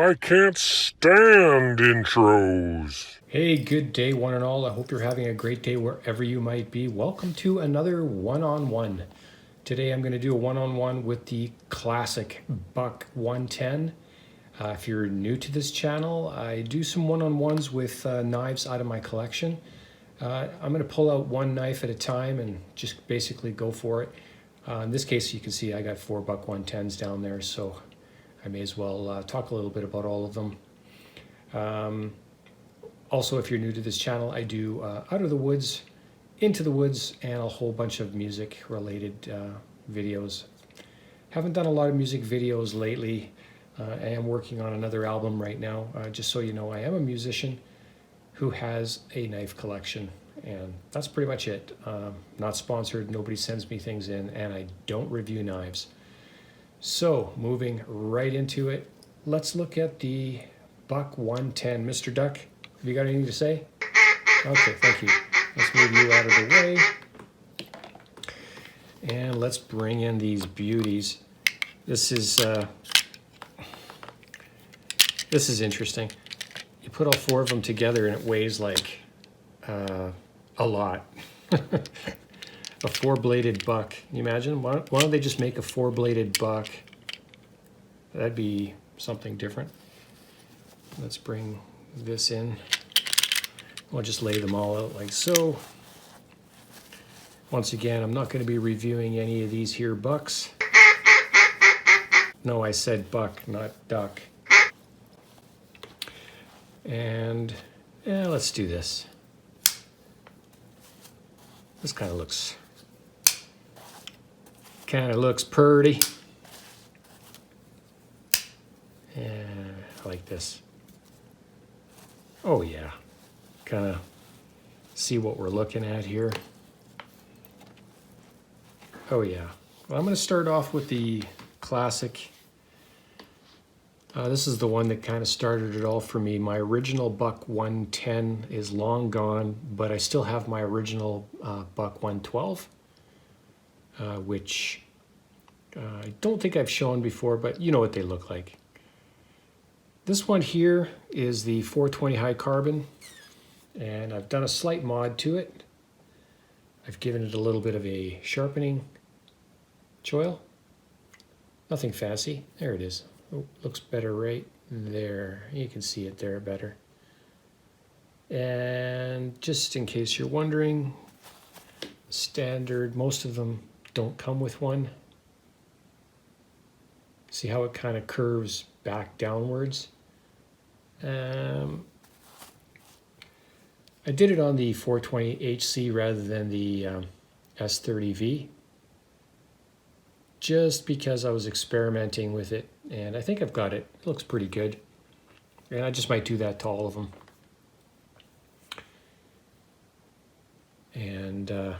I can't stand intros. Hey, good day, one and all. I hope you're having a great day wherever you might be. Welcome to another one-on-one. Today I'm going to do a one-on-one with the classic Buck 110. If you're new to this channel, I do some one-on-ones with knives out of my collection. I'm going to pull out one knife at a time and just basically go for it. In this case, you can see I got 4 Buck 110s down there, so I may as well talk a little bit about all of them. Also, if you're new to this channel, I do Out of the Woods, Into the Woods, and a whole bunch of music-related videos. Haven't done a lot of music videos lately. I am working on another album right now. Just so you know, I am a musician who has a knife collection, and that's pretty much it. Not sponsored, nobody sends me things in, and I don't review knives. So, moving right into it, let's look at the Buck 110. Mr. Duck, have you got anything to say? Okay, thank you. Let's move you out of the way. And let's bring in these beauties. This is interesting. You put all 4 of them together and it weighs like a lot. A 4-bladed buck. Can you imagine? Why don't they just make a 4-bladed buck? That'd be something different. Let's bring this in. I'll just lay them all out like so. Once again, I'm not going to be reviewing any of these here bucks. No, I said buck, not duck. And let's do this. This kind of looks pretty. And I like this. Oh yeah, kind of see what we're looking at here. Oh yeah, well, I'm going to start off with the classic. This is the one that kind of started it all for me. My original Buck 110 is long gone, but I still have my original Buck 112, which I don't think I've shown before, but you know what they look like. This one here is the 420 high carbon, and I've done a slight mod to it. I've given it a little bit of a sharpening choil. Nothing fancy. There it is. Oh, looks better right there. You can see it there better. And just in case you're wondering, standard, most of them don't come with one. See how it kind of curves back downwards? I did it on the 420 HC rather than the S30V, just because I was experimenting with it, and I think I've got it. It looks pretty good, and I just might do that to all of them. And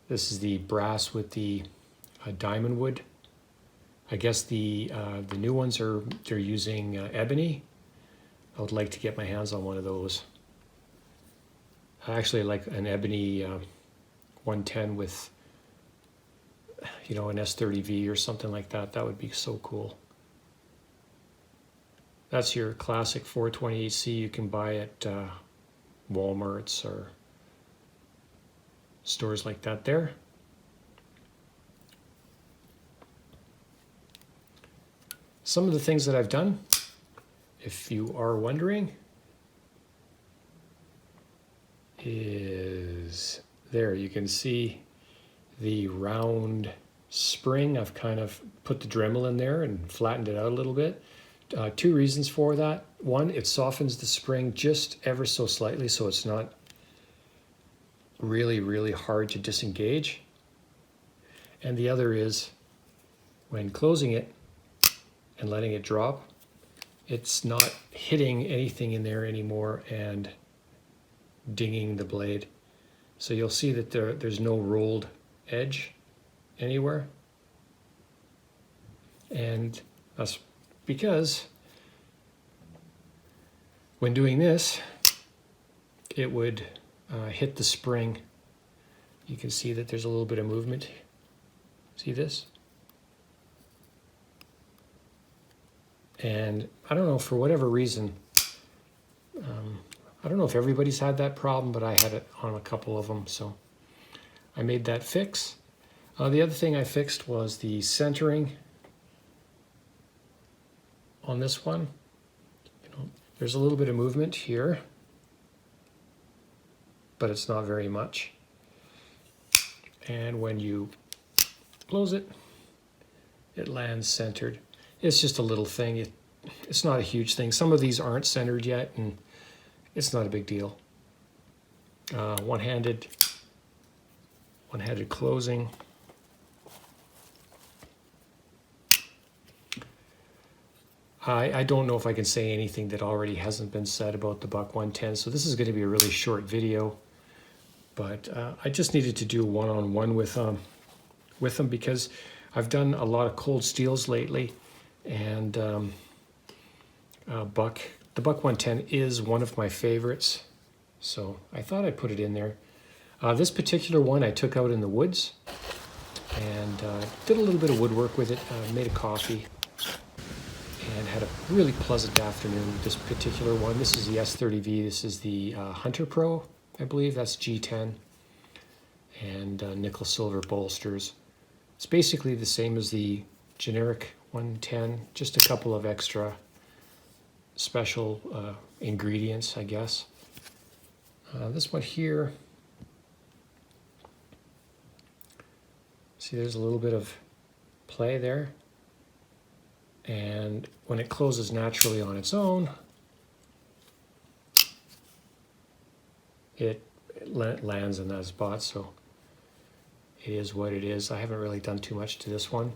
this is the brass with the diamond wood. I guess the new ones they're using ebony. I would like to get my hands on one of those. I actually like an ebony 110 with, you know, an S30V or something like that. That would be so cool. That's your classic 420 HC you can buy at Walmart's or stores like that there. Some of the things that I've done, if you are wondering, is there. You can see the round spring. I've kind of put the Dremel in there and flattened it out a little bit. 2 reasons for that. One, it softens the spring just ever so slightly, so it's not really, really hard to disengage. And the other is, when closing it and letting it drop, it's not hitting anything in there anymore and dinging the blade. So you'll see that there's no rolled edge anywhere. And that's because when doing this, it would hit the spring. You can see that there's a little bit of movement. See this? And I don't know, for whatever reason, I don't know if everybody's had that problem, but I had it on a couple of them, so I made that fix. The other thing I fixed was the centering on this one. There's a little bit of movement here, but it's not very much. And when you close it, it lands centered. It's just a little thing. It's not a huge thing. Some of these aren't centered yet, and it's not a big deal. One-handed closing. I don't know if I can say anything that already hasn't been said about the Buck 110, so this is going to be a really short video. But I just needed to do a one-on-one with them because I've done a lot of cold steels lately, and the Buck 110 is one of my favorites, so I thought I'd put it in there. This particular one I took out in the woods and did a little bit of woodwork with it, made a coffee, and had a really pleasant afternoon with this particular one. This is the S30V. This is the Hunter Pro, I believe. That's G10 and nickel silver bolsters. It's basically the same as the generic 110, just a couple of extra special ingredients, I guess. This one here, see there's a little bit of play there. And when it closes naturally on its own, it lands in that spot, so it is what it is. I haven't really done too much to this one.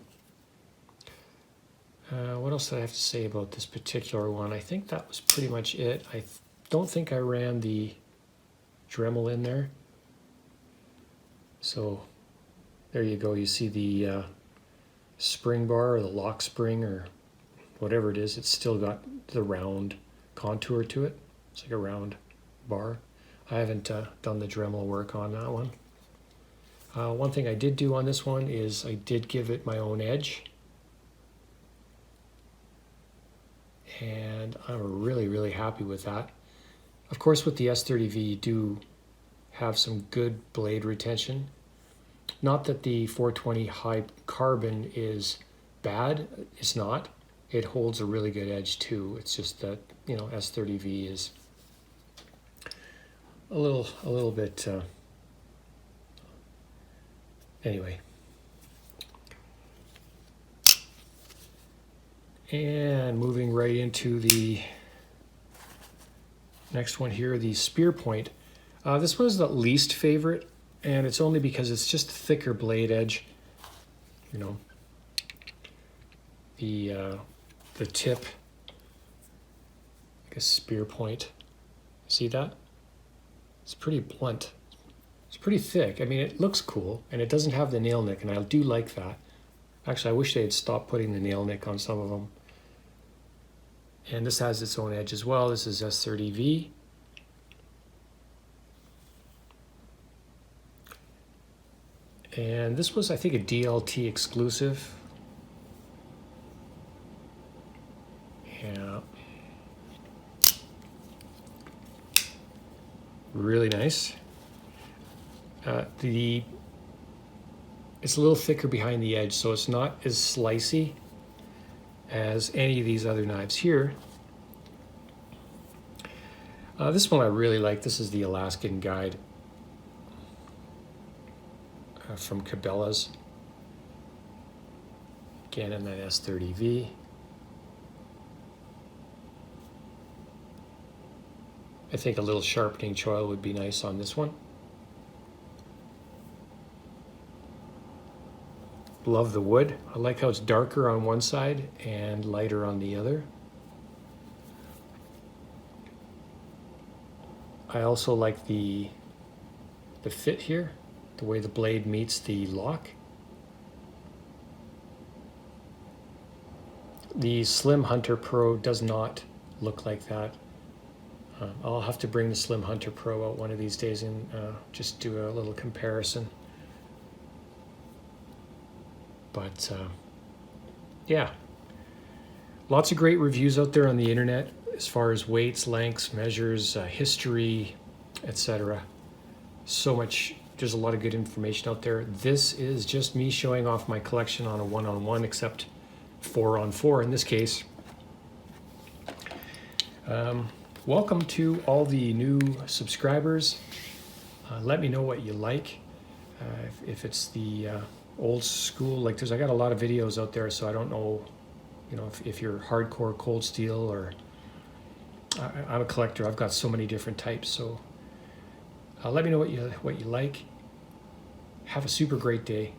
What else did I have to say about this particular one? I think that was pretty much it. I don't think I ran the Dremel in there. So there you go. You see the spring bar or the lock spring or whatever it is. It's still got the round contour to it. It's like a round bar. I haven't done the Dremel work on that one. One thing I did do on this one is I did give it my own edge. And I'm really, really happy with that. Of course, with the S30V, you do have some good blade retention. Not that the 420 high carbon is bad. It's not. It holds a really good edge too. It's just that, you know, S30V is a little bit, anyway. And moving right into the next one here, the spear point. This one is the least favorite, and it's only because it's just a thicker blade edge. You know, the tip, like a spear point. See that? It's pretty blunt. It's pretty thick. I mean, it looks cool, and it doesn't have the nail nick, and I do like that. Actually, I wish they had stopped putting the nail nick on some of them. And this has its own edge as well. This is S30V. And this was, I think, a DLT exclusive. Yeah. Really nice. It's a little thicker behind the edge, so it's not as slicey as any of these other knives here. This one I really like. This is the Alaskan Guide from Cabela's. Again in that S30V. I think a little sharpening choil would be nice on this one. Love the wood. I like how it's darker on one side and lighter on the other. I also like the fit here, the way the blade meets the lock. The Slim Hunter Pro does not look like that. I'll have to bring the Slim Hunter Pro out one of these days and just do a little comparison. But yeah, Lots of great reviews out there on the internet as far as weights, lengths, measures, history, etc. So much, there's a lot of good information out there. This is just me showing off my collection on a one-on-one, except 4-on-4 in this case. Welcome to all the new subscribers. Let me know what you like. If it's the old school, like I got a lot of videos out there, so I don't know, if you're hardcore cold steel or I'm a collector. I've got so many different types. So let me know what you like. Have a super great day.